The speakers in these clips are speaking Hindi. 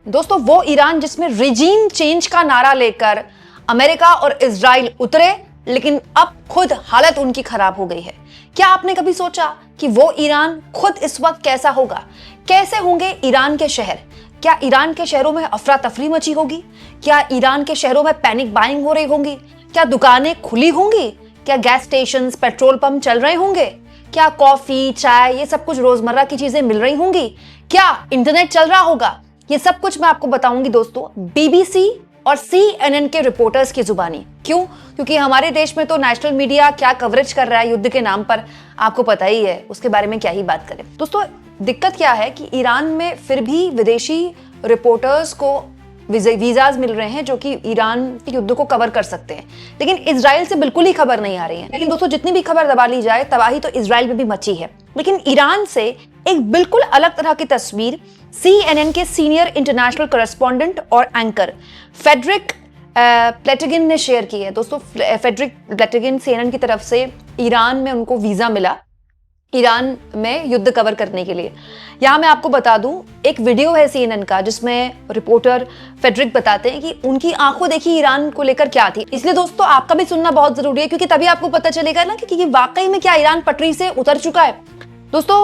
दोस्तों वो ईरान जिसमें रिजीम चेंज का नारा लेकर अमेरिका और इजराइल उतरे, लेकिन अब खुद हालत उनकी खराब हो गई है। क्या आपने कभी सोचा कि वो ईरान खुद इस वक्त कैसा होगा? कैसे होंगे ईरान के शहर? क्या ईरान के शहरों में अफरा तफरी मची होगी? क्या ईरान के शहरों में पैनिक बाइंग हो रही होगी? क्या दुकानें खुली होंगी? क्या गैस स्टेशन, पेट्रोल पंप चल रहे होंगे? क्या कॉफी, चाय, ये सब कुछ रोजमर्रा की चीजें मिल रही होंगी? क्या इंटरनेट चल रहा होगा? ये सब कुछ मैं आपको बताऊंगी दोस्तों, बीबीसी और CNN के रिपोर्टर्स की जुबानी। क्यों? क्योंकि हमारे देश में तो नेशनल मीडिया क्या कवरेज कर रहा है युद्ध के नाम पर, आपको पता ही है, उसके बारे में क्या ही बात करें। दोस्तों दिक्कत क्या है कि ईरान में फिर भी विदेशी रिपोर्टर्स को वीजाज मिल रहे हैं जो कि ईरान के युद्ध को कवर कर सकते हैं, लेकिन इजराइल से बिल्कुल ही खबर नहीं आ रही है। लेकिन दोस्तों जितनी भी खबर दबा ली जाए, तबाही तो इजराइल में भी मची है। लेकिन ईरान से एक बिल्कुल अलग तरह की तस्वीर CNN के सीनियर इंटरनेशनल करेस्पॉन्डेंट और एंकर फेडरिक प्लेटिगिन ने शेयर की है। दोस्तों फेडरिक प्लेटिगिन, CNN की तरफ से ईरान में उनको वीजा मिला ईरान में युद्ध कवर करने के लिए। यहाँ मैं आपको बता दूं, एक वीडियो है CNN का जिसमें रिपोर्टर फेडरिक बताते हैं कि उनकी आंखों देखी ईरान को लेकर क्या थी। इसलिए दोस्तों आपका भी सुनना बहुत जरूरी है, क्योंकि तभी आपको पता चलेगा ना कि वाकई में क्या ईरान पटरी से उतर चुका है। दोस्तों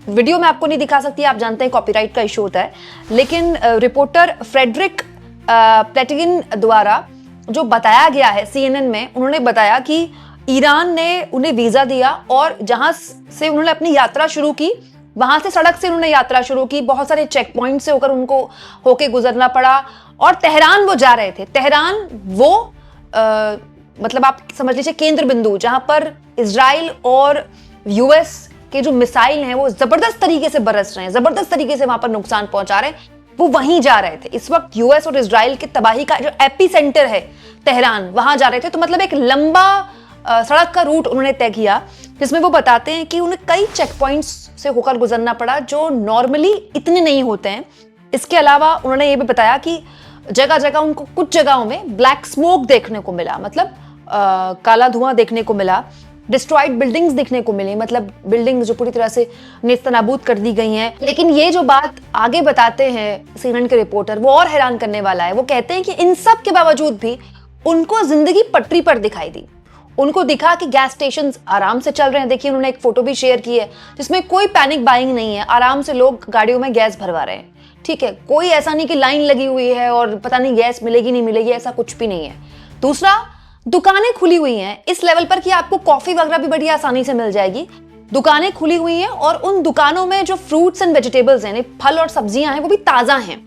वीडियो में आपको नहीं दिखा सकती, आप जानते हैं कॉपीराइट का इशू होता है, लेकिन रिपोर्टर फ्रेडरिक प्लेटिगिन द्वारा जो बताया गया है CNN में, उन्होंने बताया कि ईरान ने उन्हें वीजा दिया और जहां से उन्होंने अपनी यात्रा शुरू की, वहां से सड़क से उन्होंने यात्रा शुरू की, बहुत सारे चेक पॉइंट से होकर उनको होके गुजरना पड़ा और तेहरान वो जा रहे थे। तेहरान वो मतलब आप समझ लीजिए केंद्र बिंदु, जहां पर इजराइल और US के जो मिसाइल हैं वो जबरदस्त तरीके से बरस रहे हैं, जबरदस्त तरीके से वहां पर नुकसान पहुंचा रहे हैं, वो वहीं जा रहे थे। इस वक्त US और इजराइल की तबाही का जो एपी सेंटर है तेहरान, वहां जा रहे थे। तो मतलब एक लंबा सड़क का रूट उन्होंने तय किया, जिसमें वो बताते हैं कि उन्हें कई चेक पॉइंट्स से होकर गुजरना पड़ा जो नॉर्मली इतने नहीं होते हैं। इसके अलावा उन्होंने ये भी बताया कि जगह जगह उनको कुछ जगहों में ब्लैक स्मोक देखने को मिला, मतलब काला धुआं देखने को मिला, डिस्ट्रॉयड बिल्डिंग्स देखने को मिली, मतलब बिल्डिंग्स जो पूरी तरह से नेस्तनाबूद कर दी गई हैं। लेकिन ये जो बात आगे बताते हैं CNN के रिपोर्टर, वो और हैरान करने वाला है। वो कहते हैं कि इन सब के बावजूद भी उनको जिंदगी पटरी पर दिखाई दी। उनको दिखा कि गैस स्टेशन आराम से चल रहे हैं। देखिए उन्होंने एक फोटो भी शेयर की है जिसमें कोई पैनिक बाइंग नहीं है, आराम से लोग गाड़ियों में गैस भरवा रहे हैं। ठीक है, कोई ऐसा नहीं कि लाइन लगी हुई है और पता नहीं गैस मिलेगी नहीं मिलेगी, ऐसा कुछ भी नहीं है। दूसरा, दुकानें खुली हुई हैं इस लेवल पर कि आपको कॉफी वगैरह भी बड़ी आसानी से मिल जाएगी। दुकानें खुली हुई हैं और उन दुकानों में जो फ्रूट्स एंड वेजिटेबल्स हैं, फल और सब्जियां हैं, वो भी ताजा हैं।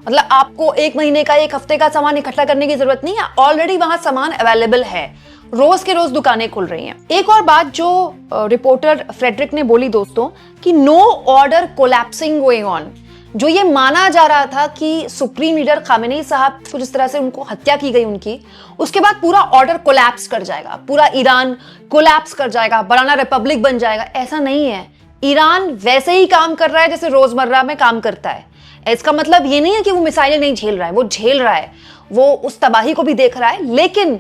मतलब आपको एक महीने का, एक हफ्ते का सामान इकट्ठा करने की जरूरत नहीं है, ऑलरेडी वहां सामान अवेलेबल है। रोज के रोज दुकानें खुल रही हैं। एक और बात जो रिपोर्टर फ्रेडरिक ने बोली दोस्तों, कि no order collapsing going on. जो ये माना जा रहा था कि सुप्रीम लीडर खामेनी साहब को जिस तरह से उनको हत्या की गई उनकी, उसके बाद पूरा ऑर्डर कोलैप्स कर जाएगा, पूरा ईरान कोलैप्स कर जाएगा, बनाना रिपब्लिक बन जाएगा, ऐसा नहीं है। ईरान वैसे ही काम कर रहा है जैसे रोजमर्रा में काम करता है। इसका मतलब ये नहीं है कि वो मिसाइलें नहीं झेल रहा है, वो झेल रहा है, वो उस तबाही को भी देख रहा है। लेकिन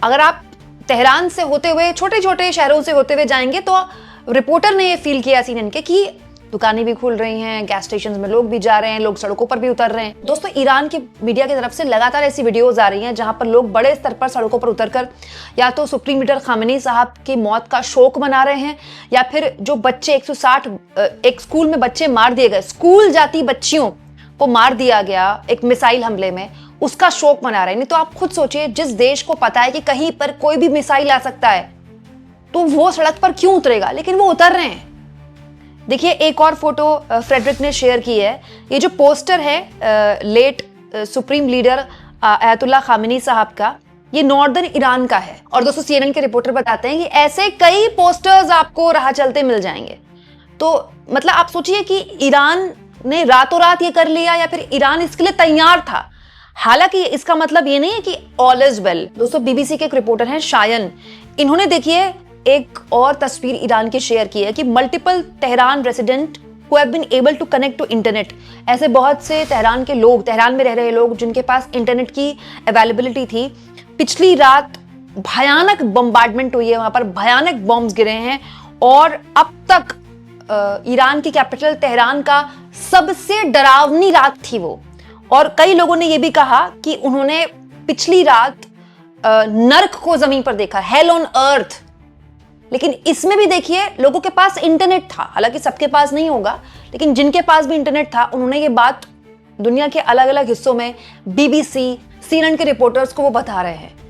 अगर आप तेहरान से होते हुए, छोटे छोटे शहरों से होते हुए जाएंगे, तो रिपोर्टर ने ये फील किया CNN के कि दुकानें भी खुल रही हैं, गैस स्टेशन में लोग भी जा रहे हैं, लोग सड़कों पर भी उतर रहे हैं। दोस्तों ईरान की मीडिया की तरफ से लगातार ऐसी वीडियोस आ रही हैं जहां पर लोग बड़े स्तर पर सड़कों पर उतरकर या तो सुप्रीम लीडर खामेनी साहब की मौत का शोक मना रहे हैं, या फिर जो बच्चे 160 एक स्कूल में बच्चे मार दिए गए, स्कूल जाती बच्चियों को मार दिया गया एक मिसाइल हमले में, उसका शोक मना रहे हैं। नहीं तो आप खुद सोचिए, जिस देश को पता है कि कहीं पर कोई भी मिसाइल आ सकता है, तो वो सड़क पर क्यों उतरेगा? लेकिन वो उतर रहे हैं। देखिए एक और फोटो फ्रेडरिक ने शेयर की है। ये जो पोस्टर है late supreme leader Ayatollah Khamenei साहब का, ये नॉर्दर्न ईरान का है। और दोस्तों CNN के रिपोर्टर बताते हैं कि ऐसे कई पोस्टर्स आपको राह चलते मिल जाएंगे। तो मतलब आप सोचिए कि ईरान ने रातों रात ये कर लिया या फिर ईरान इसके लिए तैयार था। हालांकि इसका मतलब ये नहीं है कि ऑल इज वेल। दोस्तों BBC के एक रिपोर्टर हैं शायन, इन्होंने देखिए एक और तस्वीर ईरान की शेयर की है कि multiple Tehran resident who have been able to connect to internet, ऐसे बहुत से तेहरान के लोग, तेहरान में रह रहे लोग जिनके पास इंटरनेट की अवेलेबिलिटी थी, पिछली रात भयानक बम्बार्डमेंट हुई है, वहां पर भयानक बॉम्ब्स गिरे हैं और अब तक ईरान की कैपिटल तेहरान का सबसे डरावनी रात थी वो। और कई लोगों ने यह भी कहा कि उन्होंने पिछली रात नर्क को जमीन पर देखा, हेल ऑन अर्थ। लेकिन इसमें भी देखिए लोगों के पास इंटरनेट था, हालांकि सबके पास नहीं होगा, लेकिन जिनके पास भी इंटरनेट था उन्होंने ये बात दुनिया के अलग अलग हिस्सों में BBC, CNN के रिपोर्टर्स को वो बता रहे हैं।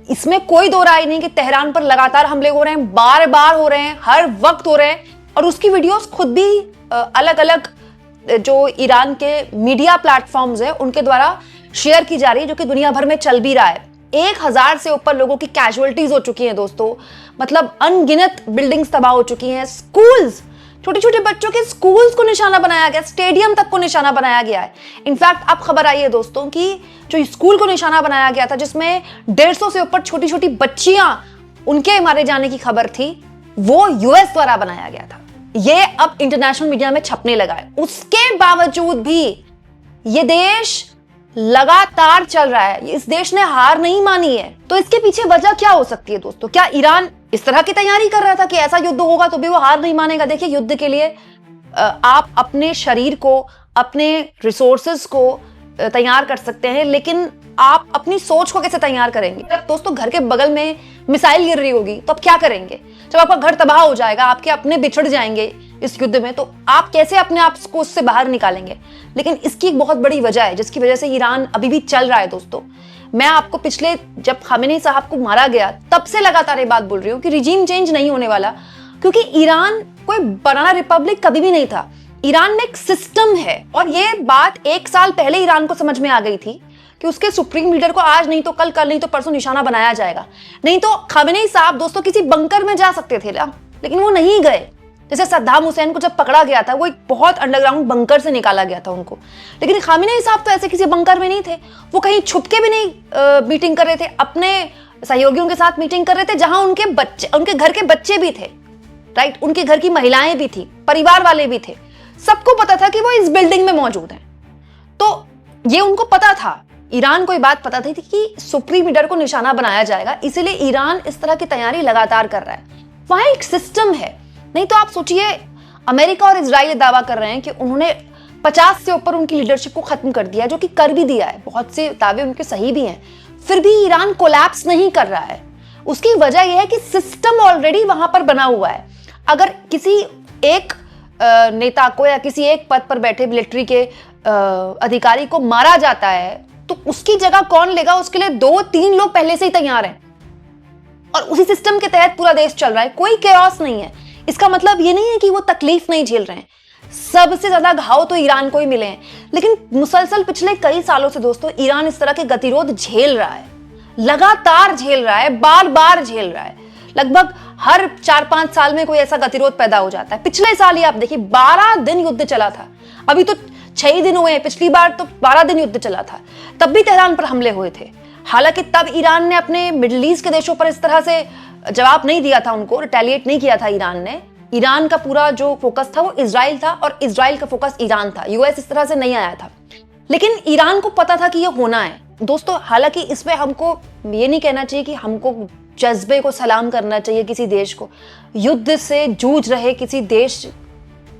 इसमें कोई दो राय नहीं कि तेहरान पर लगातार हमले हो रहे हैं, बार बार हो रहे हैं, हर वक्त हो रहे हैं। और उसकी वीडियोस खुद भी अलग अलग जो ईरान के मीडिया प्लेटफॉर्म्स है उनके द्वारा शेयर की जा रही है, जो कि दुनिया भर में चल भी रहा है। 1000 से ऊपर लोगों की कैजुअलिटीज हो चुकी हैं दोस्तों, मतलब अनगिनत बिल्डिंग्स तबाह हो चुकी हैं। स्कूल्स, छोटे छोटे बच्चों के स्कूल्स को निशाना बनाया गया, स्टेडियम तक को निशाना बनाया गया है। इनफैक्ट अब खबर आई है दोस्तों कि जो स्कूल को निशाना बनाया गया था, जिसमें 150 से ऊपर छोटी छोटी बच्चियां उनके मारे जाने की खबर थी, वो US द्वारा बनाया गया था। ये अब इंटरनेशनल मीडिया में छपने लगा है। उसके बावजूद भी ये देश लगातार चल रहा है, इस देश ने हार नहीं मानी है। तो इसके पीछे वजह क्या हो सकती है दोस्तों? क्या ईरान इस तरह की तैयारी कर रहा था कि ऐसा युद्ध होगा तो भी वो हार नहीं मानेगा? देखिए, युद्ध के लिए आप अपने शरीर को, अपने रिसोर्सेज को तैयार कर सकते हैं, लेकिन आप अपनी सोच को कैसे तैयार करेंगे? दोस्तों, घर के बगल में मिसाइल गिर रही होगी तो आप क्या करेंगे? जब आपका घर तबाह हो जाएगा, आपके अपने बिछड़ जाएंगे इस युद्ध में, तो आप कैसे अपने आप को उससे बाहर निकालेंगे? लेकिन इसकी एक बहुत बड़ी वजह है जिसकी वजह से ईरान अभी भी चल रहा है दोस्तों। मैं आपको पिछले, जब खामेनी साहब को मारा गया, तब से लगातार ये बात बोल रही हूँ कि रिजीम चेंज नहीं होने वाला, क्योंकि ईरान कोई बनाना रिपब्लिक कभी भी नहीं था। ईरान में एक सिस्टम है, और ये बात 1 साल पहले ईरान को समझ में आ गई थी कि उसके सुप्रीम लीडर को आज नहीं तो कल, कल नहीं तो परसों निशाना बनाया जाएगा। नहीं तो खामेनी साहब दोस्तों किसी बंकर में जा सकते थे ना, लेकिन वो नहीं गए। जैसे सद्दाम हुसैन को जब पकड़ा गया था, वो एक बहुत अंडरग्राउंड बंकर से निकाला गया था उनको, लेकिन खामेनी साहब तो ऐसे किसी बंकर में नहीं थे। वो कहीं छुप के भी नहीं मीटिंग कर रहे थे, अपने सहयोगियों के साथ मीटिंग कर रहे थे, जहां उनके बच्चे, उनके घर के बच्चे भी थे, राइट, उनके घर की महिलाएं भी थी, परिवार वाले भी थे। सबको पता था कि वो इस बिल्डिंग में मौजूद हैं। तो ये उनको पता था, ईरान को ये बात पता थी कि सुप्रीम लीडर को निशाना बनाया जाएगा, इसीलिए ईरान इस तरह की तैयारी लगातार कर रहा है। वहां एक सिस्टम है। नहीं तो आप सोचिए, अमेरिका और इजराइल दावा कर रहे हैं कि उन्होंने 50 से ऊपर उनकी लीडरशिप को खत्म कर दिया, जो कि कर भी दिया है, बहुत से दावे उनके सही भी हैं, फिर भी ईरान कोलैप्स नहीं कर रहा है। उसकी वजह यह है कि सिस्टम ऑलरेडी वहां पर बना हुआ है। अगर किसी एक नेता को या किसी एक पद पर बैठे मिलिट्री के अधिकारी को मारा जाता है, तो उसकी जगह कौन लेगा, उसके लिए 2-3 लोग पहले से ही तैयार हैं, और उसी सिस्टम के तहत पूरा देश चल रहा है। कोई केओस नहीं है। इसका मतलब ये नहीं है कि वो तकलीफ नहीं झेल रहे हैं। सबसे ज्यादा घाव तो ईरान को ही मिले हैं, लेकिन मुसलसल पिछले कई सालों से दोस्तों ईरान इस तरह के गतिरोध झेल रहा है, लगातार झेल रहा है, बार बार झेल रहा है। लगभग हर 4-5 साल में कोई ऐसा गतिरोध पैदा हो जाता है। पिछले साल ही आप देखिए 12 दिन युद्ध चला था, अभी तो 6 दिन हुए हैं, पिछली बार तो 12 दिन युद्ध चला था, तब भी तेहरान पर हमले हुए थे। हालांकि तब ईरान ने अपने मिडिल ईस्ट के देशों पर इस तरह से जवाब नहीं दिया था, उनको रिटेलिएट नहीं किया था ईरान ने। ईरान का पूरा जो फोकस था वो इजराइल था, और इजराइल का फोकस ईरान था। US इस तरह से नहीं आया था, लेकिन ईरान को पता था कि ये होना है दोस्तों। हालांकि इसमें हमको ये नहीं कहना चाहिए कि हमको जज्बे को सलाम करना चाहिए किसी देश को। युद्ध से जूझ रहे किसी देश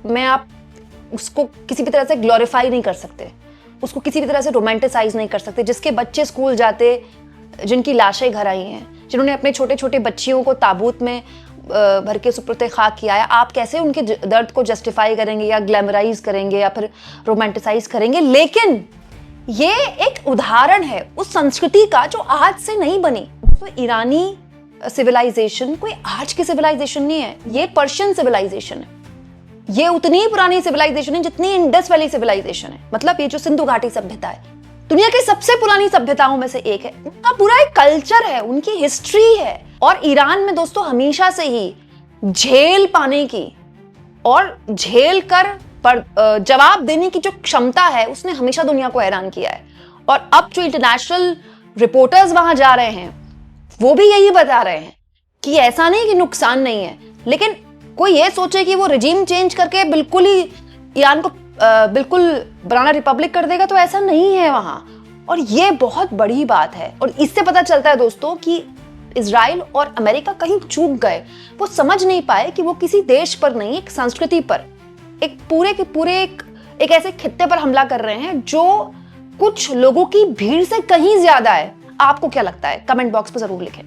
में आप उसको किसी भी तरह से ग्लोरीफाई नहीं कर सकते, उसको किसी भी तरह से रोमांटिसाइज नहीं कर सकते। जिसके बच्चे स्कूल जाते, जिनकी लाशें घर आई हैं, जिन्होंने अपने छोटे छोटे बच्चियों को ताबूत में भर के सुपुर्द खाक किया है, आप कैसे उनके दर्द को जस्टिफाई करेंगे या ग्लैमराइज करेंगे या फिर रोमांटिसाइज करेंगे? लेकिन ये एक उदाहरण है उस संस्कृति का जो आज से नहीं बनी। तो ईरानी सिविलाइजेशन कोई आज की सिविलाइजेशन नहीं है, ये पर्शियन सिविलाइजेशन है। ये उतनी ही पुरानी सिविलाइजेशन है जितनी इंडस वैली सिविलाइजेशन है। मतलब ये जो सिंधु घाटी सभ्यता है, दुनिया की सबसे पुरानी सभ्यताओं में से एक है। उनका पूरा एक कल्चर है, उनकी हिस्ट्री है। और ईरान में दोस्तों हमेशा से ही झेल पाने की और झेल कर पर जवाब देने की जो क्षमता है, उसने हमेशा दुनिया को हैरान किया है। और अब जो इंटरनेशनल रिपोर्टर्स वहां जा रहे हैं, वो भी यही बता रहे हैं कि ऐसा नहीं कि नुकसान नहीं है, लेकिन कोई ये सोचे कि वो रिजीम चेंज करके बिल्कुल ही ईरान को बिल्कुल बनाना रिपब्लिक कर देगा, तो ऐसा नहीं है वहां। और ये बहुत बड़ी बात है। और इससे पता चलता है दोस्तों कि इजराइल और अमेरिका कहीं चूक गए। वो समझ नहीं पाए कि वो किसी देश पर नहीं, एक संस्कृति पर एक पूरे के पूरे एक ऐसे खित्ते पर हमला कर रहे हैं जो कुछ लोगों की भीड़ से कहीं ज्यादा है। आपको क्या लगता है? कमेंट बॉक्स पर जरूर लिखें।